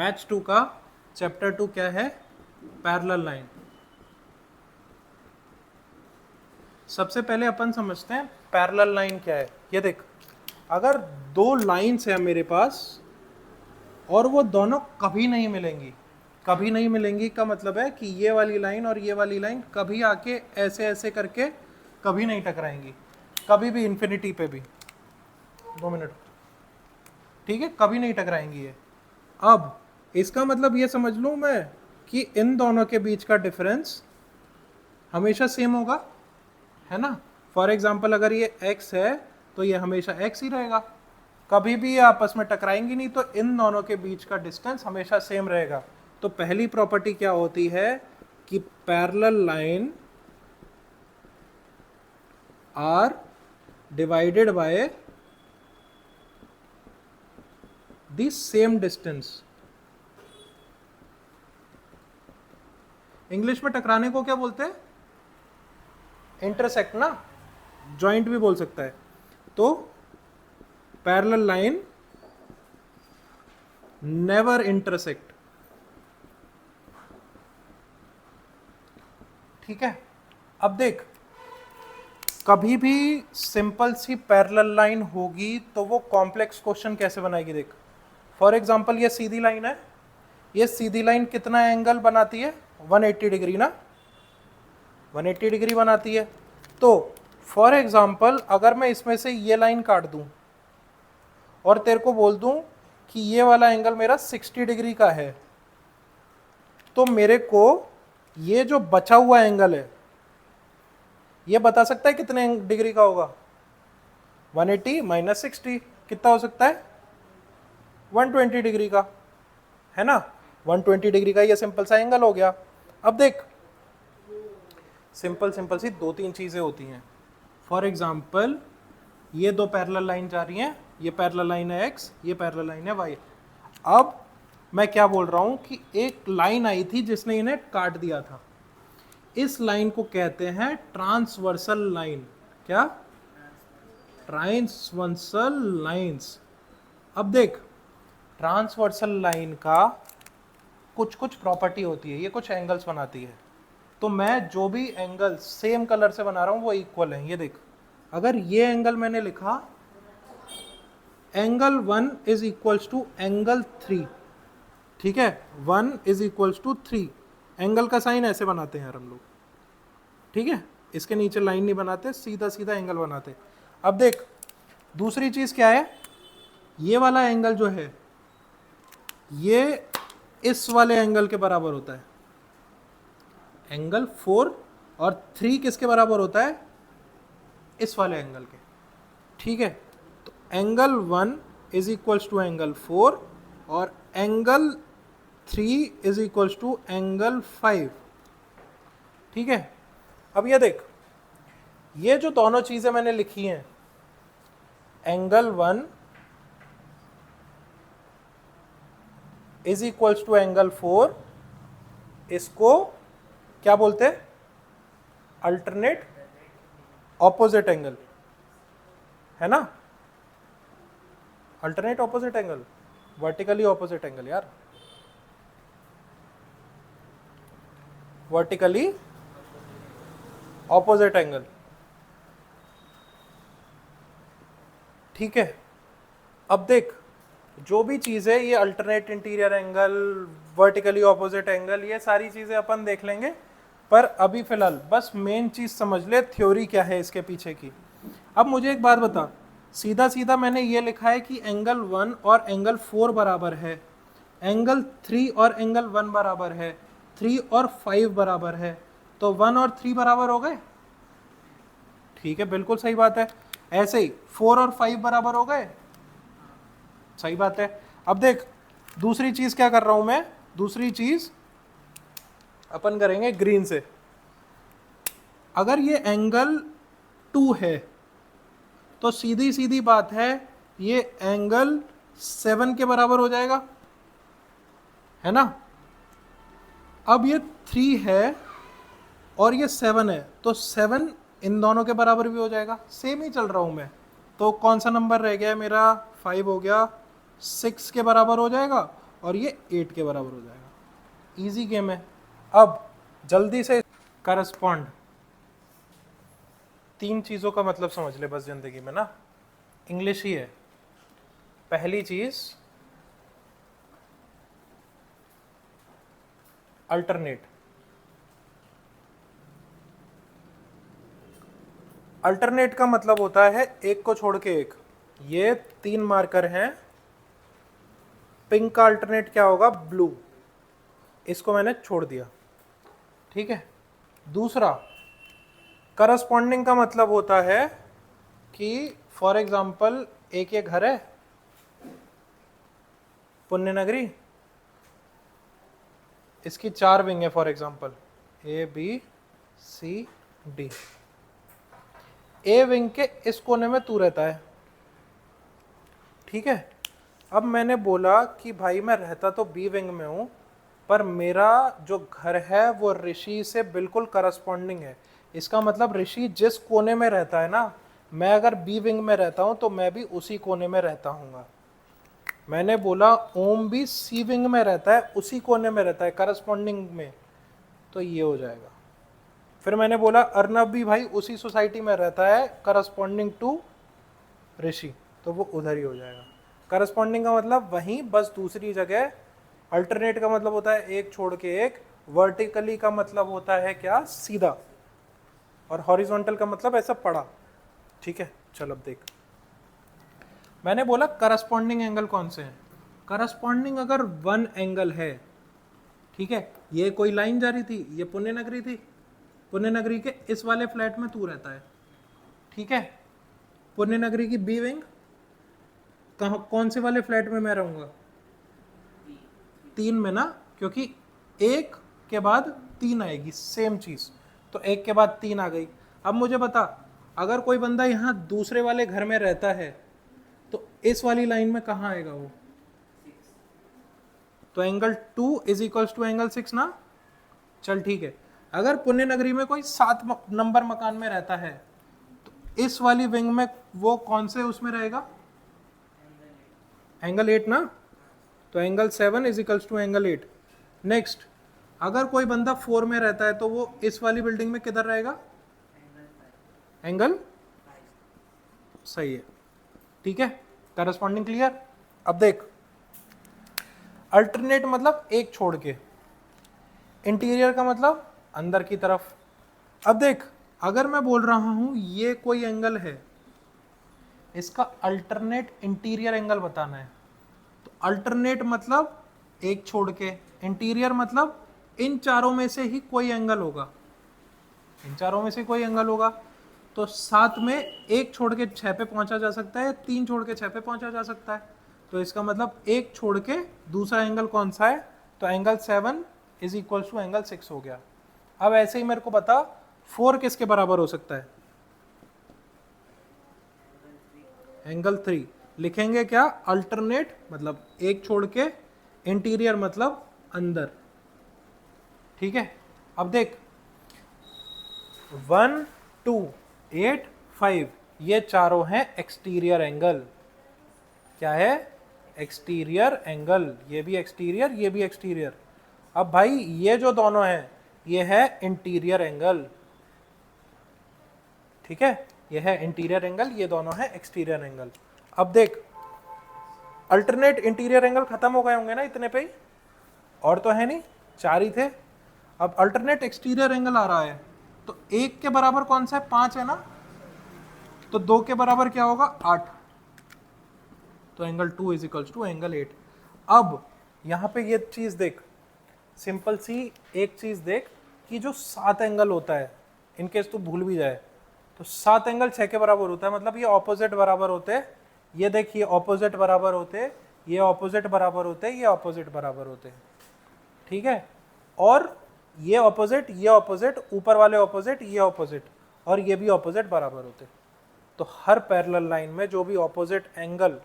Batch 2 का chapter 2 क्या है? Parallel line. सबसे पहले अपन समझते हैं पैरेलल लाइन क्या है। ये देख, अगर दो लाइन्स है मेरे पास और वो दोनों कभी नहीं मिलेंगी, कभी नहीं मिलेंगी का मतलब है कि ये वाली लाइन और ये वाली लाइन कभी आके ऐसे ऐसे करके कभी नहीं टकराएंगी, कभी भी, इन्फिनिटी पे भी। 2 मिनट, ठीक है, कभी नहीं टकराएंगी ये। अब इसका मतलब ये समझ लूं मैं कि इन दोनों के बीच का डिफरेंस हमेशा सेम होगा, है ना। फॉर एग्जाम्पल अगर ये x है तो ये हमेशा x ही रहेगा, कभी भी ये आपस में टकराएंगी नहीं, तो इन दोनों के बीच का डिस्टेंस हमेशा सेम रहेगा। तो पहली प्रॉपर्टी क्या होती है कि parallel line are divided by the same distance. English में टकराने को क्या बोलते हैं? इंटरसेक्ट ना, जॉइंट भी बोल सकता है। तो पैरेलल लाइन नेवर इंटरसेक्ट, ठीक है। अब देख, कभी भी सिंपल सी पैरेलल लाइन होगी तो वो कॉम्प्लेक्स क्वेश्चन कैसे बनाएगी? देख, फॉर एग्जांपल ये सीधी लाइन है, ये सीधी लाइन कितना एंगल बनाती है? 180 डिग्री ना, 180 डिग्री बनाती है। तो फॉर एग्जांपल अगर मैं इसमें से ये लाइन काट दूं और तेरे को बोल दूं कि ये वाला एंगल मेरा 60 डिग्री का है, तो मेरे को ये जो बचा हुआ एंगल है ये बता सकता है कितने डिग्री का होगा? 180 माइनस 60 कितना हो सकता है? 120 डिग्री का, है ना। 120 डिग्री का ये सिंपल सा एंगल हो गया। अब देख, सिंपल सिंपल सी 2-3 चीजें होती हैं। फॉर एग्जाम्पल ये दो पैरेलल लाइन जा रही हैं, ये पैरेलल लाइन है x, ये पैरेलल लाइन है y। अब मैं क्या बोल रहा हूं कि एक लाइन आई थी जिसने इन्हें काट दिया था, इस लाइन को कहते हैं ट्रांसवर्सल लाइन। क्या? Transversal lines. अब देख, ट्रांसवर्सल लाइन का कुछ कुछ प्रॉपर्टी होती है, ये कुछ एंगल्स बनाती है। तो मैं जो भी एंगल सेम कलर से बना रहा हूं वो इक्वल है। ये देख, अगर ये एंगल मैंने लिखा angle 1 is equals to angle 3, ठीक है, 1 इज इक्वल्स टू 3। एंगल का साइन ऐसे बनाते हैं यार हम लोग, ठीक है, इसके नीचे लाइन नहीं बनाते, सीधा सीधा एंगल बनाते। अब देख, दूसरी चीज क्या है, ये वाला एंगल जो है ये इस वाले एंगल के बराबर होता है। एंगल 4 और 3 किसके बराबर होता है? इस वाले एंगल के, ठीक है। तो angle 1 is equals to angle 4 और angle 3 is equals to angle 5, ठीक है। अब ये देख, ये जो दोनों चीजें मैंने लिखी हैं, angle 1 is equals to angle 4, इसको क्या बोलते हैं? अल्टरनेट ऑपोजिट एंगल, है ना। Alternate opposite angle, vertically opposite angle यार, वर्टिकली ऑपोजिट एंगल, ठीक है। अब देख, जो भी चीज़ है, ये alternate interior angle, vertically opposite angle, ये सारी चीज़ें अपन देख लेंगे, पर अभी फिलहाल बस मेन चीज़ समझ ले, थ्योरी क्या है इसके पीछे की। अब मुझे एक बात बता, सीधा सीधा मैंने ये लिखा है कि एंगल 1 और एंगल 4 बराबर है, एंगल 3 और एंगल 1 बराबर है, 3 और 5 बराबर है, तो 1 और 3 बराबर हो गए, ठीक है, बिल्कुल सही बात है। ऐसे ही 4 और 5 बराबर हो गए, सही बात है। अब देख, दूसरी चीज क्या कर रहा हूं मैं, दूसरी चीज अपन करेंगे ग्रीन से। अगर ये एंगल 2 है तो सीधी सीधी बात है ये एंगल 7 के बराबर हो जाएगा, है ना। अब ये 3 है और ये 7 है, तो 7 इन दोनों के बराबर भी हो जाएगा, सेम ही चल रहा हूं मैं। तो कौन सा नंबर रह गया है मेरा? 5 हो गया, 6 के बराबर हो जाएगा, और ये 8 के बराबर हो जाएगा। इजी गेम है। अब जल्दी से करस्पॉन्ड, 3 चीज़ों का मतलब समझ ले बस जिंदगी में ना, इंग्लिश ही है। पहली चीज अल्टरनेट। अल्टरनेट का मतलब होता है एक को छोड़ के एक। ये 3 मार्कर हैं, पिंक का अल्टरनेट क्या होगा, ब्लू, इसको मैंने छोड़ दिया, ठीक है। दूसरा करस्पॉन्डिंग का मतलब होता है कि फॉर एग्जाम्पल एक ये घर है पुण्य नगरी, इसकी 4 विंग है, for example A B C D. A wing के इस कोने में तू रहता है, ठीक है। अब मैंने बोला कि भाई मैं रहता तो बी विंग में हूं, पर मेरा जो घर है वो ऋषि से बिल्कुल करस्पॉन्डिंग है। इसका मतलब ऋषि जिस कोने में रहता है ना, मैं अगर बी विंग में रहता हूं तो मैं भी उसी कोने में रहता हूँगा। मैंने बोला ओम भी सी विंग में रहता है, उसी कोने में रहता है, करस्पॉन्डिंग में, तो ये हो जाएगा। फिर मैंने बोला अर्नब भी भाई उसी सोसाइटी में रहता है, करस्पॉन्डिंग टू ऋषि, तो वो उधर ही हो जाएगा। करस्पॉन्डिंग का मतलब वहीं, बस दूसरी जगह। अल्टरनेट का मतलब होता है एक छोड़ के एक। वर्टिकली का मतलब होता है क्या, सीधा। और हॉरिजॉन्टल का मतलब ऐसा पड़ा, ठीक है। चल अब देख, मैंने बोला करस्पॉन्डिंग एंगल कौन से हैं। करस्पॉन्डिंग अगर 1 एंगल है, ठीक है, ये कोई लाइन जा रही थी, ये पुण्य नगरी थी, पुण्य नगरी के इस वाले फ्लैट में तू रहता है, ठीक है। पुण्य नगरी की बी विंग कौन से वाले फ्लैट में मैं रहूंगा, 3 में ना, क्योंकि 1 के बाद 3 आएगी, सेम चीज, तो 1 के बाद 3 आ गई। अब मुझे बता, अगर कोई बंदा यहाँ दूसरे वाले घर में रहता है तो इस वाली लाइन में कहाँ आएगा वो, तो angle 2 is equals to angle 6 ना। चल ठीक है। अगर पुण्य नगरी में कोई 7 नंबर मकान में रहता है तो इस वाली विंग में वो कौन से उसमें रहेगा, एंगल 8 ना, तो angle 7 is equals to angle 8। Next, अगर कोई बंदा 4 में रहता है तो वो इस वाली बिल्डिंग में किधर रहेगा, एंगल, सही है, ठीक है। Corresponding clear. अब देख, अल्टरनेट मतलब एक छोड़ के, इंटीरियर का मतलब अंदर की तरफ। अब देख, अगर मैं बोल रहा हूं ये कोई एंगल है, इसका अल्टरनेट इंटीरियर एंगल बताना है, तो अल्टरनेट मतलब एक छोड़ के, इंटीरियर मतलब इन चारों में से ही कोई एंगल होगा, इन चारों में से कोई एंगल होगा। तो 7 में एक छोड़ के 6 पे पहुंचा जा सकता है, 3 छोड़ के 6 पे पहुंचा जा सकता है। तो इसका मतलब एक छोड़ के दूसरा एंगल कौन सा है, तो angle 7 is equal to angle 6 हो गया। अब ऐसे ही मेरे को बता 4 किसके बराबर हो सकता है, एंगल 3। लिखेंगे क्या, अल्टरनेट मतलब एक छोड़ के, इंटीरियर मतलब अंदर, ठीक है। अब देख 1 2 8 5 ये चारों हैं एक्सटीरियर एंगल। क्या है, एक्सटीरियर एंगल, ये भी एक्सटीरियर, ये भी एक्सटीरियर। अब भाई ये जो दोनों हैं ये है इंटीरियर एंगल, ठीक है, ये है इंटीरियर एंगल, ये दोनों है एक्सटीरियर एंगल। अब देख, अल्टरनेट इंटीरियर एंगल खत्म हो गए होंगे ना इतने पे ही, और तो है नहीं, 4 ही थे। अब अल्टरनेट एक्सटीरियर एंगल आ रहा है, तो 1 के बराबर कौन सा है, 5 है ना, तो 2 के बराबर क्या होगा, 8, तो angle 2 is equals to angle 8। अब यहाँ पे ये चीज देख, सिंपल सी एक चीज देख कि जो 7 एंगल होता है, इनकेस तू भूल भी जाए, तो 7 एंगल 6 के बराबर होता है, मतलब ये ऑपोजिट बराबर होते हैं। ये देख, ये ऑपोजिट बराबर होते, ये ऑपोजिट बराबर होते, ये ऑपोजिट बराबर होते, ठीक है। और ये ऑपोजिट, ऊपर वाले ऑपोजिट, ये ऑपोजिट, और ये भी ऑपोजिट बराबर होते। तो हर पैरेलल लाइन में जो भी ऑपोजिट एंगल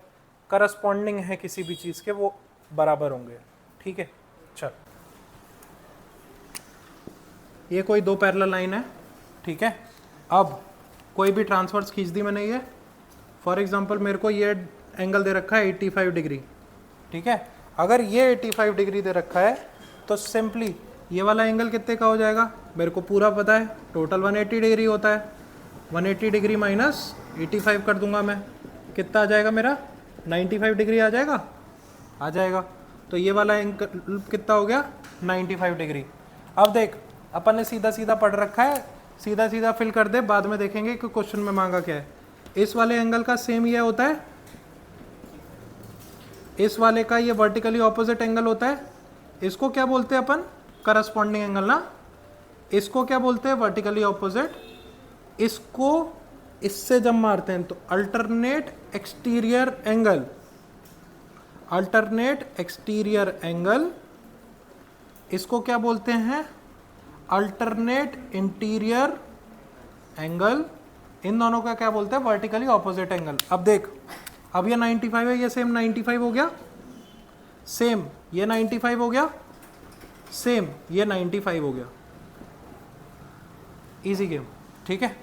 करस्पॉन्डिंग है किसी भी चीज के, वो बराबर होंगे, ठीक है। चल, ये कोई 2 पैरेलल लाइन है, ठीक है। अब कोई भी ट्रांसवर्स खींच दी मैंने, ये फॉर एग्जांपल मेरे को ये एंगल दे रखा है 85 डिग्री, ठीक है। अगर ये 85 डिग्री दे रखा है तो सिंपली ये वाला एंगल कितने का हो जाएगा, मेरे को पूरा पता है, टोटल 180 डिग्री होता है। 180 डिग्री माइनस 85 कर दूंगा मैं, कितना आ जाएगा मेरा, 95 डिग्री आ जाएगा, आ जाएगा। तो ये वाला एंगल कितना हो गया, 95 डिग्री। अब देख अपन ने सीधा सीधा पढ़ रखा है, सीधा सीधा फिल कर दे, बाद में देखेंगे कि क्वेश्चन में मांगा क्या है। इस वाले एंगल का सेम ये होता है, इस वाले का ये वर्टिकली ऑपोजिट एंगल होता है। इसको क्या बोलते हैं अपन, करस्पॉन्डिंग एंगल ना। इसको क्या बोलते हैं, वर्टिकली ऑपोजिट। इसको इससे जब मारते हैं तो alternate exterior angle, alternate exterior angle. इसको क्या बोलते हैं, अल्टरनेट इंटीरियर एंगल। इन दोनों का क्या बोलते हैं, वर्टिकली ऑपोजिट एंगल। अब देख, अब ये 95 है, ये सेम 95 हो गया, सेम ये 95 हो गया, सेम ये 95 हो गया। इजी गेम, ठीक है।